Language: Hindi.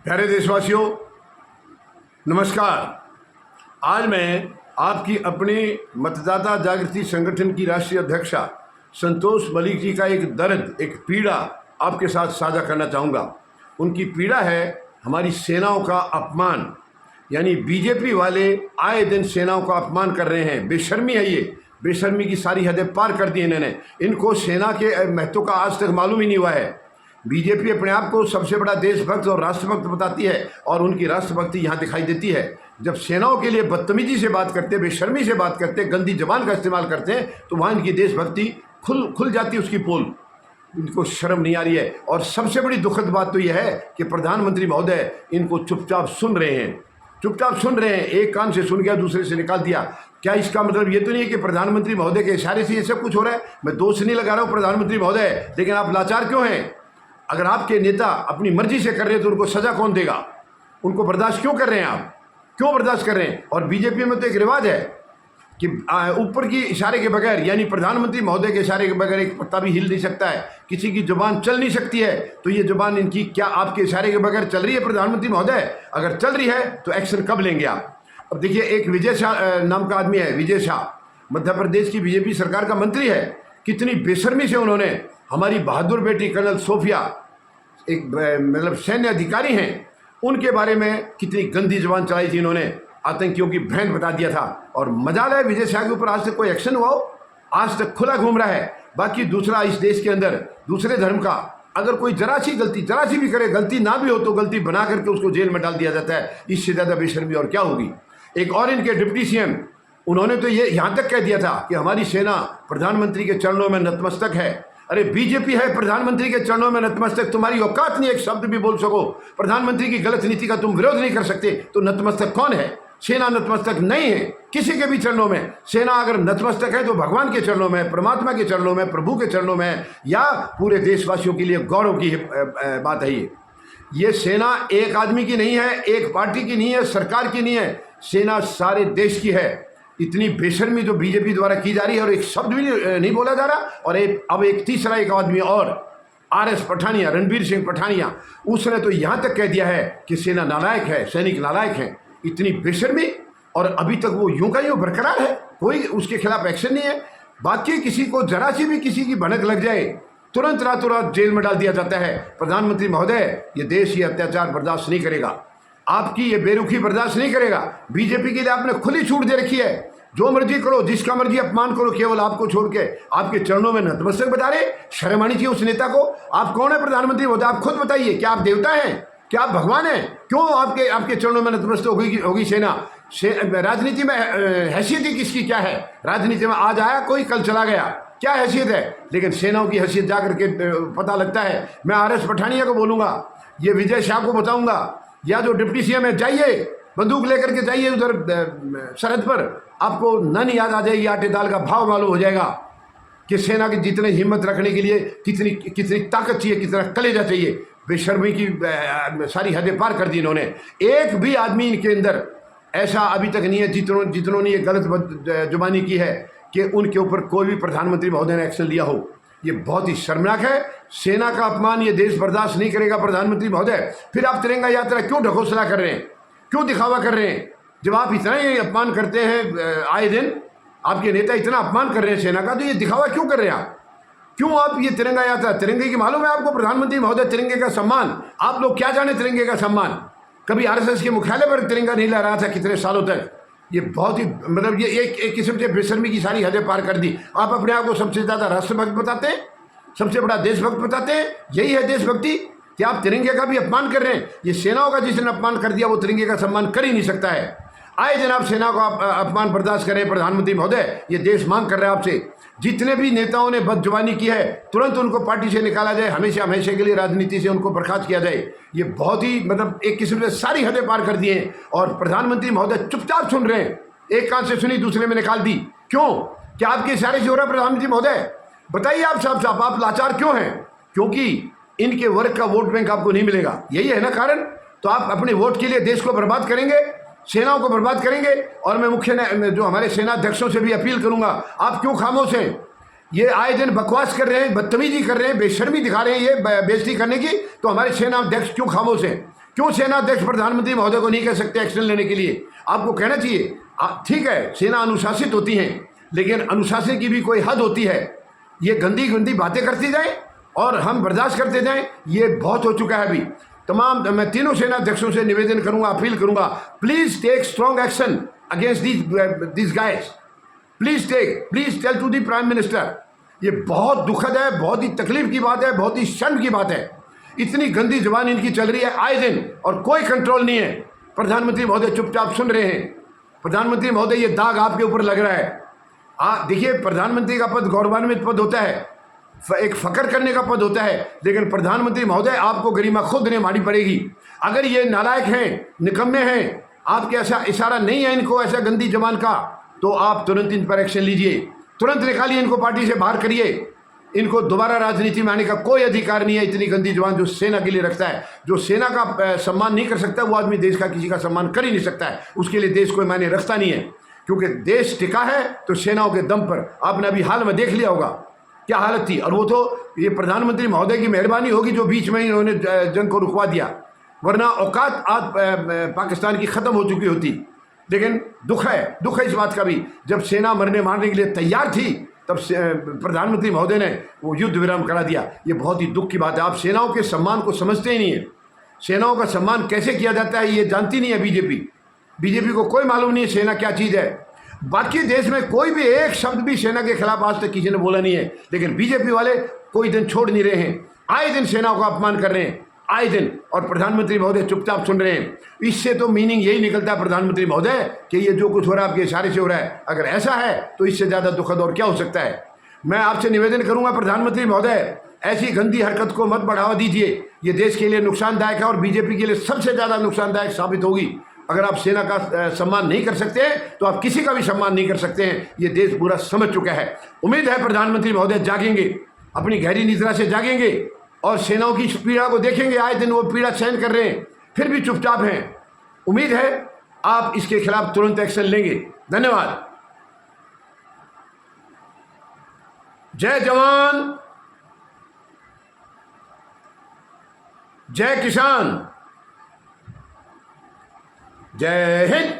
प्यारे देशवासियों, नमस्कार। आज मैं आपकी अपने मतदाता जागृति संगठन की राष्ट्रीय अध्यक्षा संतोष मलिक जी का एक दर्द, एक पीड़ा आपके साथ साझा करना चाहूँगा। उनकी पीड़ा है हमारी सेनाओं का अपमान, यानी बीजेपी वाले आए दिन सेनाओं का अपमान कर रहे हैं। बेशर्मी है ये, बेशर्मी की सारी हदें पार कर दी इन्होंने। इनको सेना के महत्व का आज तक मालूम ही नहीं हुआ है। बीजेपी अपने आप को सबसे बड़ा देशभक्त और राष्ट्रभक्त बताती है और उनकी राष्ट्रभक्ति यहाँ दिखाई देती है जब सेनाओं के लिए बदतमीजी से बात करते, बेशर्मी से बात करते, गंदी जबान का इस्तेमाल करते हैं, तो वहाँ इनकी देशभक्ति खुल जाती है उसकी पोल। इनको शर्म नहीं आ रही है। और सबसे बड़ी दुखद बात तो यह है कि प्रधानमंत्री महोदय इनको चुपचाप सुन रहे हैं, चुपचाप सुन रहे हैं। एक कान से सुन गया, दूसरे से निकाल दिया। क्या इसका मतलब ये तो नहीं है कि प्रधानमंत्री महोदय के इशारे से ये सब कुछ हो रहा है? मैं दोष नहीं लगा रहा हूँ प्रधानमंत्री महोदय, लेकिन आप लाचार क्यों हैं? अगर आपके नेता अपनी मर्जी से कर रहे हैं तो उनको सजा कौन देगा? उनको बर्दाश्त क्यों कर रहे हैं आप? क्यों बर्दाश्त कर रहे हैं? और बीजेपी में तो एक रिवाज है कि ऊपर की इशारे के बगैर, यानी प्रधानमंत्री महोदय के इशारे के बगैर एक पत्ता भी हिल नहीं सकता है, किसी की जुबान चल नहीं सकती है। तो ये जुबान इनकी क्या आपके इशारे के बगैर चल रही है प्रधानमंत्री महोदय? अगर चल रही है तो एक्शन कब लेंगे आप? अब देखिए, एक विजय शाह नाम का आदमी है, विजय शाह, मध्य प्रदेश की बीजेपी सरकार का मंत्री है। कितनी बेशर्मी से उन्होंने हमारी बहादुर बेटी कर्नल सोफिया, एक मतलब सैन्य अधिकारी हैं, उनके बारे में कितनी गंदी जुबान चलाई थी इन्होंने। आतंकियों की बहन बता दिया था। और मजाल है विजय शाह के ऊपर आज तक कोई एक्शन हुआ हो? आज तक खुला घूम रहा है। बाकी दूसरा, इस देश के अंदर दूसरे धर्म का अगर कोई जरा सी भी करे, गलती ना भी हो तो गलती बना करके उसको जेल में डाल दिया जाता है। इससे ज़्यादा बेशर्मी और क्या होगी? एक और इनके डिप्टी सीएम, उन्होंने तो ये यहाँ तक कह दिया था कि हमारी सेना प्रधानमंत्री के चरणों में नतमस्तक है। अरे बीजेपी है प्रधानमंत्री के चरणों में नतमस्तक, तुम्हारी औकात नहीं एक शब्द भी बोल सको। प्रधानमंत्री की गलत नीति का तुम विरोध नहीं कर सकते, तो नतमस्तक कौन है? सेना नतमस्तक नहीं है किसी के भी चरणों में। सेना अगर नतमस्तक है तो भगवान के चरणों में, परमात्मा के चरणों में, प्रभु के चरणों में, या पूरे देशवासियों के लिए गौरव की बात है। ये सेना एक आदमी की नहीं है, एक पार्टी की नहीं है, सरकार की नहीं है। सेना सारे देश की है। इतनी बेशर्मी जो बीजेपी द्वारा की जा रही है और एक शब्द भी नहीं बोला जा रहा। और अब एक तीसरा एक आदमी और, RS पठानिया, रणबीर सिंह पठानिया, उसने तो यहाँ तक कह दिया है कि सेना नालायक है, सैनिक नालायक हैं। इतनी बेशर्मी, और अभी तक वो यूं का यूं बरकरार है, कोई उसके खिलाफ एक्शन नहीं है। बाकी किसी को जरा सी भी किसी की भनक लग जाए, तुरंत रातों रात जेल में डाल दिया जाता है। प्रधानमंत्री महोदय, ये देश ये अत्याचार बर्दाश्त नहीं करेगा, आपकी ये बेरुखी बर्दाश्त नहीं करेगा। बीजेपी के लिए आपने खुली छूट दे रखी है, जो मर्जी करो, जिसका मर्जी अपमान करो, केवल आपको छोड़ के आपके चरणों में नतमस्तक बता रहे। शर्म आनी चाहिए उस नेता को। आप कौन है प्रधानमंत्री महोदय? आप खुद बताइए, क्या आप देवता हैं? क्या आप भगवान हैं? क्यों आपके चरणों में नतमस्तक होगी सेना? राजनीति में हैसियत ही किसकी क्या है? राजनीति में आज आया कोई, कल चला गया, क्या हैसियत है? लेकिन सेनाओं की हैसियत जाकर के पता लगता है। मैं RS पठानिया को बोलूँगा, ये विजय शाह को बताऊँगा, या जो डिप्टी सीएम है, जाइए बंदूक लेकर के जाइए उधर सरहद पर, आपको नन याद आ जाएगी, आटे दाल का भाव मालूम हो जाएगा कि सेना की जितनी हिम्मत रखने के लिए कितनी ताकत चाहिए, कितना कलेजा चाहिए। बेशर्मी की सारी हदें पार कर दी इन्होंने। एक भी आदमी इनके अंदर ऐसा अभी तक नहीं है जितनों ने ये गलत जुबानी की है कि उनके ऊपर कोई भी प्रधानमंत्री महोदय ने एक्शन लिया हो। ये बहुत ही शर्मनाक है। सेना का अपमान ये देश बर्दाश्त नहीं करेगा प्रधानमंत्री महोदय। फिर आप तिरंगा यात्रा क्यों ढकोसला कर रहे हैं, क्यों दिखावा कर रहे हैं? जब आप इतना ही अपमान करते हैं, आए दिन आपके नेता इतना अपमान कर रहे हैं सेना का, तो ये दिखावा क्यों कर रहे हैं आप? क्यों आप ये तिरंगा यात्रा, तिरंगे की मालूम है आपको प्रधानमंत्री महोदय, तिरंगे का सम्मान? आप लोग क्या जाने तिरंगे का सम्मान? कभी RSS के मुख्यालय पर तिरंगा नहीं लहरा था कितने सालों तक। ये बहुत ही मतलब ये एक किस्म से बेशर्मी की सारी हदें पार कर दी। आप अपने आप को सबसे ज़्यादा राष्ट्रभक्त बताते हैं, सबसे बड़ा देशभक्त बताते हैं। यही है देशभक्ति कि आप तिरंगे का भी अपमान कर रहे हैं? ये सेनाओं का जिसने अपमान कर दिया वो तिरंगे का सम्मान कर ही नहीं सकता है। आए जनाब, सेना का अपमान बर्दाश्त करें प्रधानमंत्री महोदय, ये देश मांग कर रहा है आपसे। जितने भी नेताओं ने बदजुबानी की है तुरंत उनको पार्टी से निकाला जाए, हमेशा के लिए राजनीति से उनको बर्खास्त किया जाए। ये बहुत ही मतलब एक किस्म से सारी हदें पार कर दिए हैं और प्रधानमंत्री महोदय चुपचाप सुन रहे हैं। एक कान से सुनी, दूसरे में निकाल दी। क्यों? क्या आपके इशारे से हो रहा है प्रधानमंत्री महोदय? बताइए आप साहब, आप लाचार क्यों हैं? क्योंकि इनके वर्ग का वोट बैंक आपको नहीं मिलेगा, यही है ना कारण? तो आप अपने वोट के लिए देश को बर्बाद करेंगे, सेनाओं को बर्बाद करेंगे। और मैं जो हमारे सेना अध्यक्षों से भी अपील करूंगा, आप क्यों खामोश हैं? ये आए दिन बकवास कर रहे हैं, बदतमीजी कर रहे हैं, बेशर्मी दिखा रहे हैं ये बेइज्जती करने की, तो हमारे सेना अध्यक्ष क्यों खामोश हैं? क्यों सेना अध्यक्ष प्रधानमंत्री महोदय को नहीं कह सकते एक्शन लेने के लिए? आपको कहना चाहिए। ठीक है, सेना अनुशासित होती हैं, लेकिन अनुशासन की भी कोई हद होती है। ये गंदी गंदी बातें करती जाए और हम बर्दाश्त करते जाएं, ये बहुत हो चुका है अभी। मैं तीनों सेना अध्यक्षों से निवेदन करूंगा, अपील करूंगा, please take strong action against this guys. Please tell to the prime minister. ये बहुत दुखद है, बहुत ही तकलीफ की बात है, बहुत ही शर्म की बात है। इतनी गंदी जबान इनकी चल रही है आए दिन और कोई कंट्रोल नहीं है। प्रधानमंत्री महोदय चुपचाप सुन रहे हैं। प्रधानमंत्री महोदय, ये दाग आपके ऊपर लग रहा है। देखिए, प्रधानमंत्री का पद गौरवान्वित पद होता है, एक फकर करने का पद होता है, लेकिन प्रधानमंत्री महोदय आपको गरिमा खुद निभानी पड़ेगी। अगर ये नालायक हैं, निकम्मे हैं, आपके ऐसा इशारा नहीं है इनको ऐसा गंदी जबान का, तो आप तुरंत इन पर एक्शन लीजिए, तुरंत निकालिए इनको, पार्टी से बाहर करिए। इनको दोबारा राजनीति में आने का कोई अधिकार नहीं है। इतनी गंदी जबान जो सेना के लिए रखता है, जो सेना का सम्मान नहीं कर सकता, वो आदमी देश का किसी का सम्मान कर ही नहीं सकता है। उसके लिए देश कोई मायने रखता नहीं है, क्योंकि देश टिका है तो सेनाओं के दम पर। आपने अभी हाल में देख लिया होगा क्या हालत थी, और वो तो ये प्रधानमंत्री महोदय की मेहरबानी होगी जो बीच में इन्होंने जंग को रुकवा दिया, वरना औकात आज पाकिस्तान की ख़त्म हो चुकी होती। लेकिन दुख है इस बात का भी, जब सेना मरने मारने के लिए तैयार थी तब प्रधानमंत्री महोदय ने वो युद्ध विराम करा दिया। ये बहुत ही दुख की बात है। आप सेनाओं के सम्मान को समझते ही नहीं है। सेनाओं का सम्मान कैसे किया जाता है ये जानती नहीं है बीजेपी को कोई मालूम नहीं है सेना क्या चीज़ है। बाकी देश में कोई भी एक शब्द भी सेना के खिलाफ आज तक किसी ने बोला नहीं है, लेकिन बीजेपी वाले कोई दिन छोड़ नहीं रहे हैं, आए दिन सेनाओं का अपमान कर रहे हैं, आए दिन। और प्रधानमंत्री महोदय चुपचाप सुन रहे हैं। इससे तो मीनिंग यही निकलता है प्रधानमंत्री महोदय कि ये जो कुछ हो रहा है आपके इशारे से हो रहा है। अगर ऐसा है तो इससे ज़्यादा दुखद और क्या हो सकता है। मैं आपसे निवेदन करूंगा प्रधानमंत्री महोदय, ऐसी गंदी हरकत को मत बढ़ावा दीजिए। ये देश के लिए नुकसानदायक है और बीजेपी के लिए सबसे ज़्यादा नुकसानदायक साबित होगी। अगर आप सेना का सम्मान नहीं कर सकते तो आप किसी का भी सम्मान नहीं कर सकते हैं। ये देश पूरा समझ चुका है। उम्मीद है प्रधानमंत्री महोदय जागेंगे, अपनी गहरी निद्रा से जागेंगे और सेनाओं की पीड़ा को देखेंगे। आए दिन वो पीड़ा सहन कर रहे हैं, फिर भी चुपचाप हैं। उम्मीद है आप इसके खिलाफ तुरंत एक्शन लेंगे। धन्यवाद। जय जवान, जय किसान, जय हिंद।